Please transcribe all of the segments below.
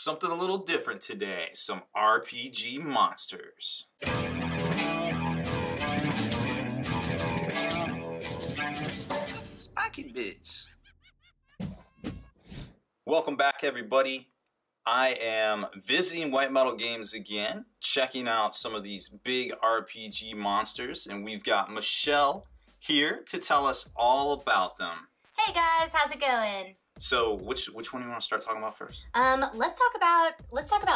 Something a little different today. Some RPG monsters. Spiky bits. Welcome back, everybody. I am visiting White Metal Games again, checking out some of these big RPG monsters, and we've got Michelle here to tell us all about them. Hey guys, how's it going? So, which one do you want to start talking about first? Let's talk about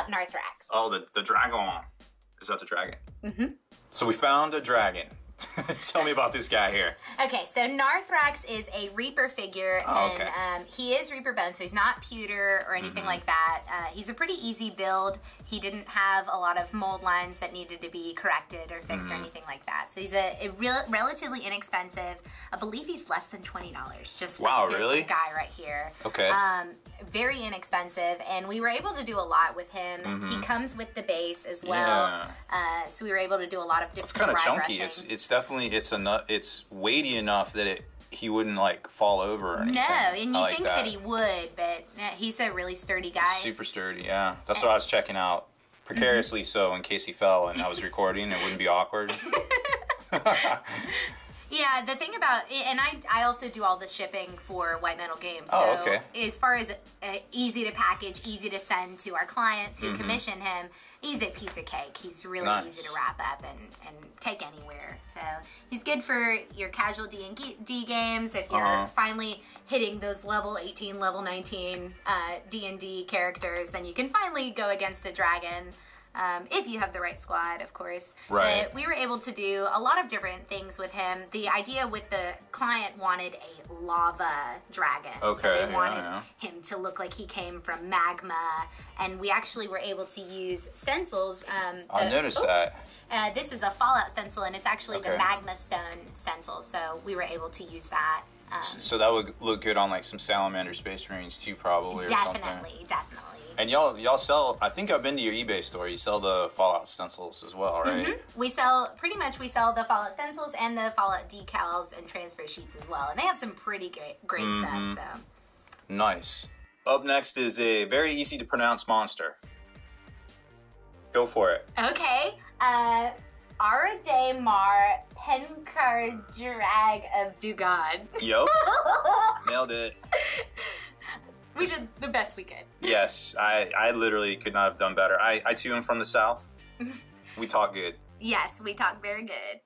Narthrax. Oh, the dragon. Is that the dragon? Mm-hmm. So we found a dragon. Tell me about this guy here. Okay, so Narthrax is a Reaper figure, and he is Reaper bone, so he's not pewter or anything like that. He's a pretty easy build. He didn't have a lot of mold lines that needed to be corrected or fixed or anything like that. So he's a relatively inexpensive. I believe he's less than $20 just for this guy right here. Okay. Very inexpensive, and we were able to do a lot with him. He comes with the base as well, so we were able to do a lot of different. It's kind of chunky. It's definitely it's weighty enough that he wouldn't like fall over or anything. No, and you think that he would, but he's a really sturdy guy. Super sturdy, yeah. That's what I was checking out precariously, so in case he fell and I was recording, it wouldn't be awkward. Yeah, the thing about, and I also do all the shipping for White Metal Games. Oh, so okay. As far as easy to package, easy to send to our clients who commission him, he's a piece of cake. He's really easy to wrap up and take anywhere. So he's good for your casual D&D games. If you're finally hitting those level 18, level 19 D&D characters, then you can finally go against a dragon. If you have the right squad, of course. Right. But we were able to do a lot of different things with him. The idea with the client wanted a lava dragon. Okay, So they wanted him to look like he came from magma. And we actually were able to use stencils. I noticed that. This is a Fallout stencil, and it's actually the magma stone stencil. So we were able to use that. So that would look good on like some Salamander Space Marines too, probably, or something. Definitely. And y'all sell, I think I've been to your eBay store, you sell the Fallout stencils as well, right? We sell the Fallout stencils and the Fallout decals and transfer sheets as well. And they have some pretty great stuff, so. Nice. Up next is a very easy to pronounce monster. Go for it. Okay. Aradamar Penkardrag of Dugad. Yup. Nailed it. We did the best we could. Yes, I literally could not have done better. I too am from the South. We talk good. Yes, we talk very good.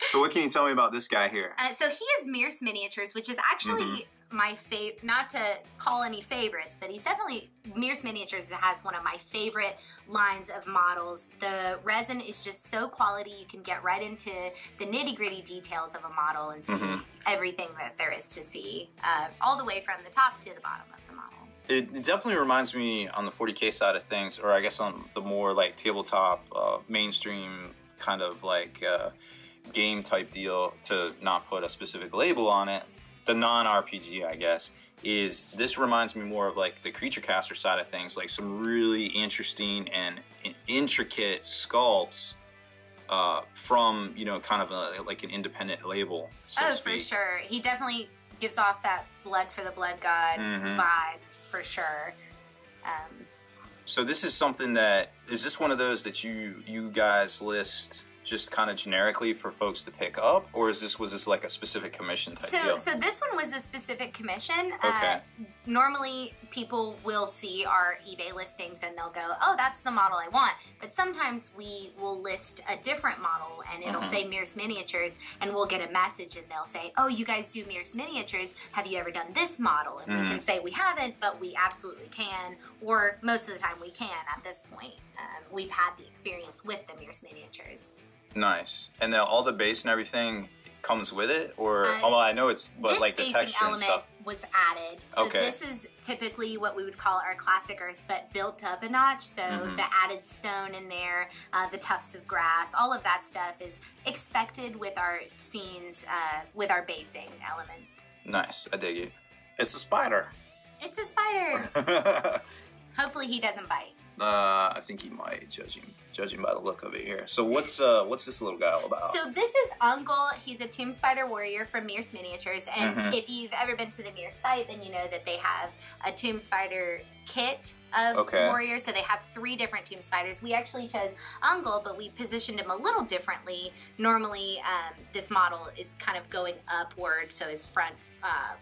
So what can you tell me about this guy here? So he is Mears Miniatures, which is actually my favorite, not to call any favorites, but he's definitely, Mears Miniatures has one of my favorite lines of models. The resin is just so quality, you can get right into the nitty-gritty details of a model and see everything that there is to see, all the way from the top to the bottom of the model. It definitely reminds me on the 40K side of things, or I guess on the more like tabletop, mainstream kind of like game type deal, to not put a specific label on it. The non-RPG, I guess, is this reminds me more of like the Creature Caster side of things, like some really interesting and intricate sculpts from, you know, kind of like an independent label, so to speak. For sure. He definitely gives off that blood for the blood god vibe, for sure. So this is something that, is this one of those that you guys list just kind of generically for folks to pick up, or was this like a specific commission type deal? So this one was a specific commission. Okay. Normally people will see our eBay listings and they'll go, oh, that's the model I want. But sometimes we will list a different model and it'll say Mears Miniatures, and we'll get a message and they'll say, oh, you guys do Mears Miniatures. Have you ever done this model? And we can say we haven't, but we absolutely can. Or most of the time we can at this point. We've had the experience with the Mears Miniatures. Nice. And now all the base and everything comes with it, or although I know it's, but like the texture and stuff was added. So this is typically what we would call our classic earth, but built up a notch. So the added stone in there, the tufts of grass, all of that stuff is expected with our scenes, with our basing elements. Nice. I dig it. It's a spider. It's a spider. Hopefully he doesn't bite. I think he might, judging by the look of it here. So what's this little guy all about? So this is Ungol. He's a Tomb Spider warrior from Mears Miniatures, and if you've ever been to the Mears site, then you know that they have a Tomb Spider kit of warriors. So they have 3 different Tomb Spiders. We actually chose Ungol, but we positioned him a little differently. Normally, this model is kind of going upward, so his front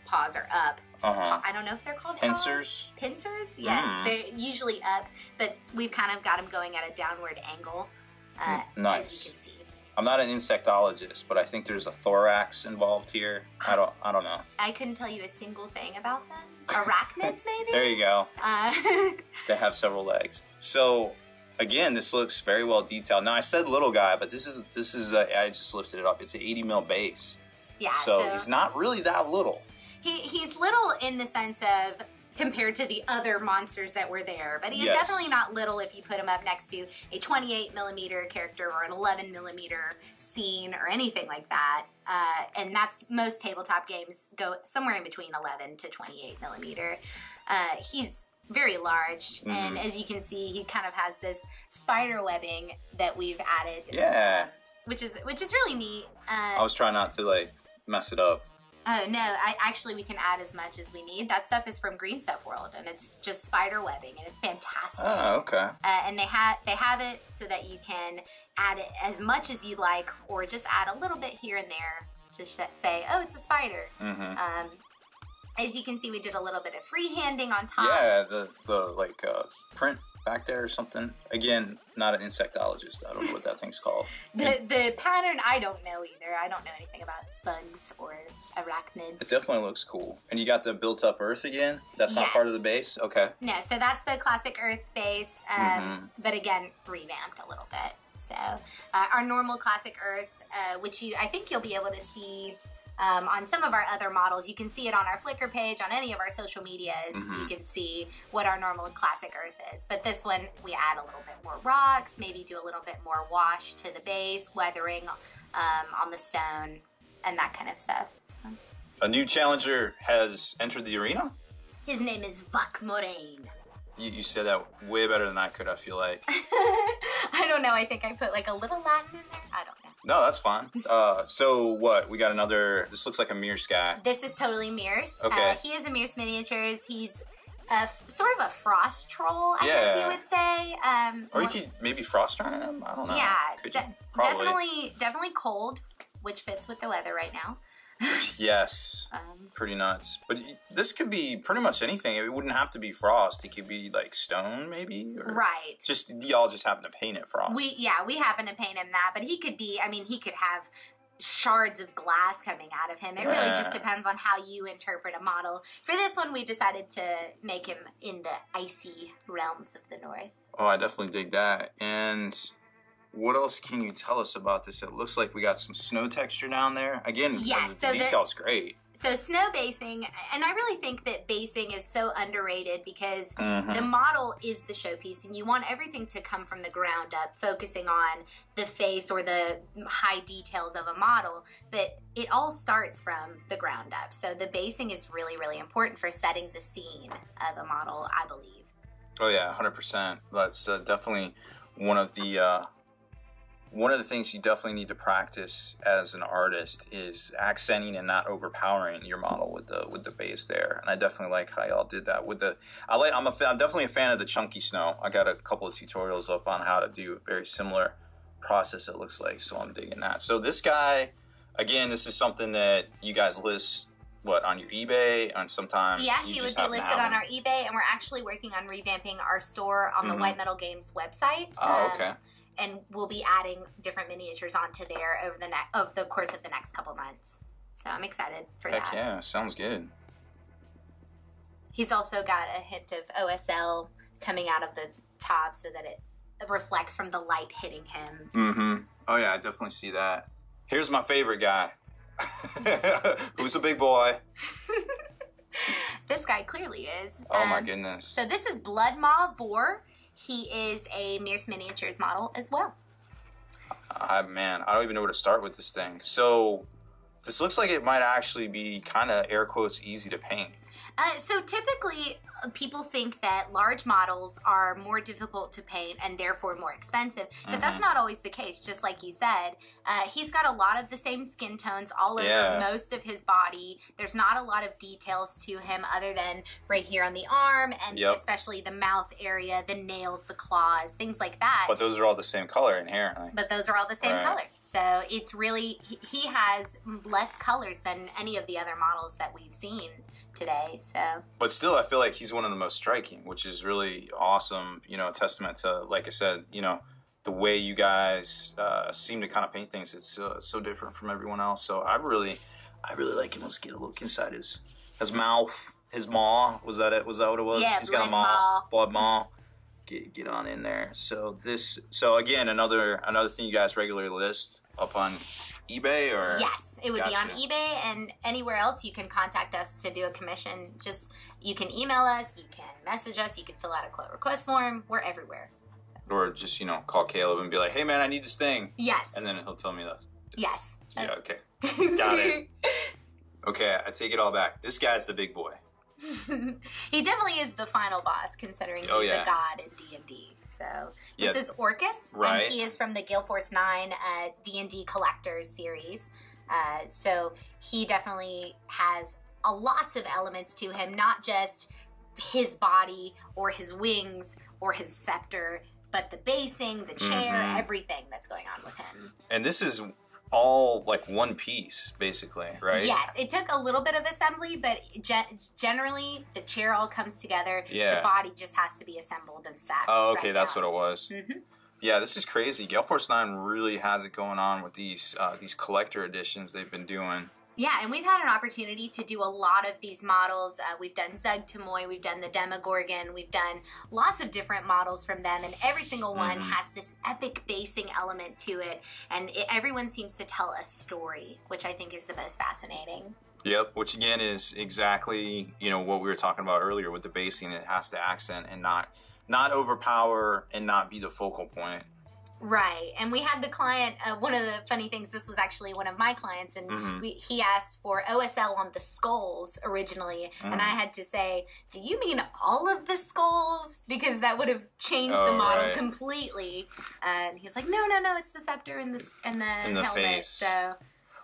paws are up. I don't know if they're called pincers. Paws. Pincers? Yes, they're usually up, but we've kind of got him going at a downward angle, nice. as you can see. I'm not an insectologist, but I think there's a thorax involved here. I don't know. I couldn't tell you a single thing about them. Arachnids, maybe? There you go. They have several legs. So, again, this looks very well detailed. Now, I said little guy, but this is I just lifted it up. It's an 80 mil base. Yeah. So he's not really that little. He's little in the sense of compared to the other monsters that were there, but he's definitely not little if you put him up next to a 28 millimeter character or an 11 millimeter scene or anything like that. And that's most tabletop games go somewhere in between 11 to 28 millimeter. He's very large, and as you can see, he kind of has this spider webbing that we've added. Yeah. Which is really neat. I was trying not to like mess it up. Oh no, we can add as much as we need. That stuff is from Green Stuff World, and it's just spider webbing, and it's fantastic. Oh, okay. And they have it so that you can add it as much as you like, or just add a little bit here and there to say, oh, it's a spider. As you can see, we did a little bit of freehanding on top. Yeah, the print back there or something. Again, not an insectologist. I don't know what that thing's called. The pattern, I don't know either. I don't know anything about bugs or arachnids. It definitely looks cool. And you got the built-up earth again? That's not part of the base? Okay. No, so that's the classic earth base, but again, revamped a little bit. So our normal classic earth, which I think you'll be able to see on some of our other models. You can see it on our Flickr page, on any of our social medias. You can see what our normal classic earth is. But this one, we add a little bit more rocks, maybe do a little bit more wash to the base, weathering on the stone, and that kind of stuff. So. A new challenger has entered the arena? His name is Vak Moraine. You said that way better than I could, I feel like. I don't know. I think I put like a little Latin in there. I don't know. No, that's fine. So what? We got another, this looks like a Mears guy. This is totally Mears. Okay. He is a Mears Miniatures. He's sort of a frost troll, I guess you would say. Or you could maybe frost on him? I don't know. Yeah, definitely cold, which fits with the weather right now. Yes, pretty nuts. But this could be pretty much anything. It wouldn't have to be frost. It could be like stone, maybe. Or right. Just y'all just happen to paint it frost. We happen to paint him that. But he could be. I mean, he could have shards of glass coming out of him. It really just depends on how you interpret a model. For this one, we decided to make him in the icy realms of the north. Oh, I definitely dig that. And what else can you tell us about this? It looks like we got some snow texture down there. Again, the detail's great. So snow basing, and I really think that basing is so underrated because the model is the showpiece, and you want everything to come from the ground up, focusing on the face or the high details of a model, but it all starts from the ground up. So the basing is really, really important for setting the scene of a model, I believe. Oh yeah, 100%. That's definitely one of the things you definitely need to practice as an artist is accenting and not overpowering your model with the base there. And I definitely like how y'all did that with I'm definitely a fan of the chunky snow. I got a couple of tutorials up on how to do a very similar process, it looks like, so I'm digging that. So this guy, again, this is something that you guys list on your eBay, and sometimes he would be listed on our eBay, and we're actually working on revamping our store on the White Metal Games website. Oh, okay. And we'll be adding different miniatures onto there over the course of the next couple months. So I'm excited for that. Heck yeah, sounds good. He's also got a hint of OSL coming out of the top so that it reflects from the light hitting him. Oh yeah, I definitely see that. Here's my favorite guy. Who's a big boy? This guy clearly is. Oh my goodness. So this is Blood Maw Boar. He is a Mears Miniatures model as well. Man, I don't even know where to start with this thing. So this looks like it might actually be kind of, air quotes, easy to paint. So typically, people think that large models are more difficult to paint and therefore more expensive, but that's not always the case. Just like you said, he's got a lot of the same skin tones all over most of his body. There's not a lot of details to him other than right here on the arm and especially the mouth area, the nails, the claws, things like that. But those are all the same color inherently. But those are all the same color. So it's really, he has less colors than any of the other models that we've seen today. So, but still, I feel like he's one of the most striking, which is really awesome. You know, a testament to, like I said, you know, the way you guys seem to kind of paint things. It's so different from everyone else. So I really like him. Let's get a look inside his mouth, his maw. Was that it? Was that what it was? Yeah, he's got a maw, blood maw. Get on in there. So again, another thing you guys regularly list up on eBay, or yes, it would be on eBay and anywhere else. You can contact us to do a commission. Just you can email us, you can message us, you can fill out a quote request form. We're everywhere. Or just call Caleb and be like, "Hey man, I need this thing." Yes. And then he'll tell me that. Yes. Yeah. Okay. Got it. Okay, I take it all back. This guy's the big boy. He definitely is the final boss, considering he's a god in D&D. So this is Orcas, and he is from the Gale Force 9 D&D Collectors series. So he definitely has lots of elements to him, not just his body or his wings or his scepter, but the basing, the chair, everything that's going on with him. And this is all like one piece, basically, right? Yes, it took a little bit of assembly, but generally the chair all comes together. Yeah. The body just has to be assembled and sat. Oh, okay, that's down. what it was. Yeah, this is crazy. Gale Force 9 really has it going on with these collector editions they've been doing. Yeah, and we've had an opportunity to do a lot of these models. We've done Zug Tamoy, we've done the Demogorgon, we've done lots of different models from them, and every single one has this epic basing element to it, and everyone seems to tell a story, which I think is the most fascinating. Yep, which again is exactly, you know, what we were talking about earlier with the basing. It has to accent and not overpower and not be the focal point. Right, and we had the client, one of the funny things, this was actually one of my clients, and he asked for OSL on the skulls originally, and I had to say, do you mean all of the skulls? Because that would have changed the model completely. And he was like, no, it's the scepter and the helmet. Face. So.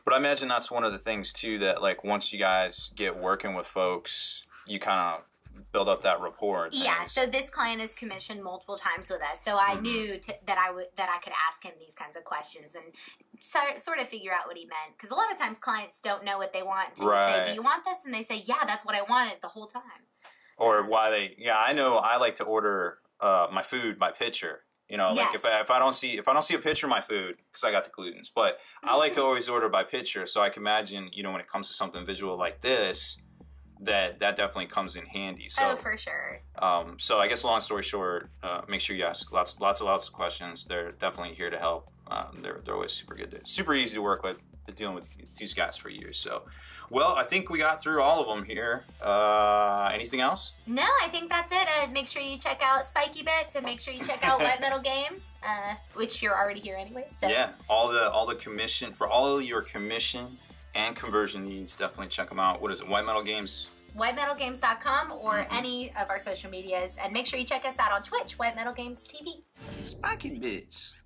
But I imagine that's one of the things, too, that like once you guys get working with folks, you kind of build up that rapport. Yeah, so this client has commissioned multiple times with us, so I knew that I could ask him these kinds of questions and sort of figure out what he meant. Because a lot of times clients don't know what they want. Do you say, do you want this? And they say, yeah, that's what I wanted the whole time. Or why they, I know I like to order my food by picture. You know, like if I don't see a picture of my food, because I got the glutens, but I like to always order by picture, so I can imagine, you know, when it comes to something visual like this, that definitely comes in handy. So, for sure. So I guess long story short, make sure you ask lots of questions. They're definitely here to help. They're always super good, super easy to work with. Been dealing with these guys for years. So, well, I think we got through all of them here. Anything else? No, I think that's it. Make sure you check out Spiky Bits and make sure you check out White Metal Games, which you're already here anyway. So. Yeah, all the commission for all your commission and conversion needs. Definitely check them out. What is it? White Metal Games. WhiteMetalGames.com or any of our social medias, and make sure you check us out on Twitch, White Metal Games TV. Spiky Bits.